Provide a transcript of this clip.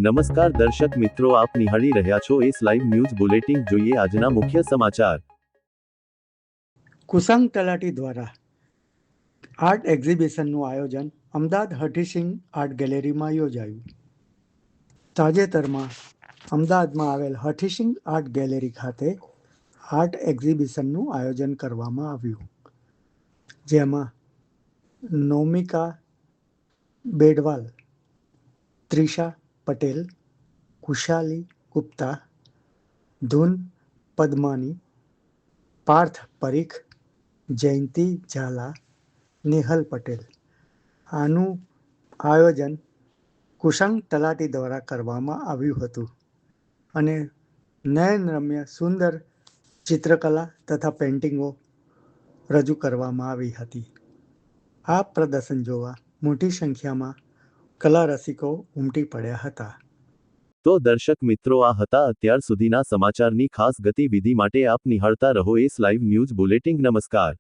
નમસ્કાર દર્શક મિત્રો, આપ નિહાળી રહ્યા છો એસ લાઈવ ન્યૂઝ બુલેટિન. જોઈએ આજના મુખ્ય સમાચાર. કુસંગ તલાટી દ્વારા આર્ટ એક્ઝિબિશનનું આયોજન અમદાવાદ હઠીસિંહ આર્ટ ગેલેરીમાં યોજાયું. તાજેતરમાં અમદાવાદમાં આવેલ હઠીસિંહ આર્ટ ગેલેરી ખાતે આર્ટ એક્ઝિબિશનનું આયોજન કરવામાં આવ્યું, જેમાં નૌમિકા બેડવાલ, ત્રિષા પટેલ, કુશાલી ગુપ્તા, ધૂન પદ્માની, પાર્થ પરીખ, જયંતી ઝાલા, નેહલ પટેલ. આનું આયોજન કુસંગ તલાટી દ્વારા કરવામાં આવ્યું હતું અને નયનરમ્ય સુંદર ચિત્રકલા તથા પેઇન્ટિંગો રજૂ કરવામાં આવી હતી. આ પ્રદર્શન જોવા મોટી સંખ્યામાં કલા રસિકો ઉમટી પડ્યા હતા. તો દર્શક મિત્રો, આ હતા અત્યાર સુધીના સમાચારની ખાસ ગતિવિધિ માટે આપ નિહાળતા રહો એસ લાઈવ ન્યૂઝ બુલેટિન. નમસ્કાર.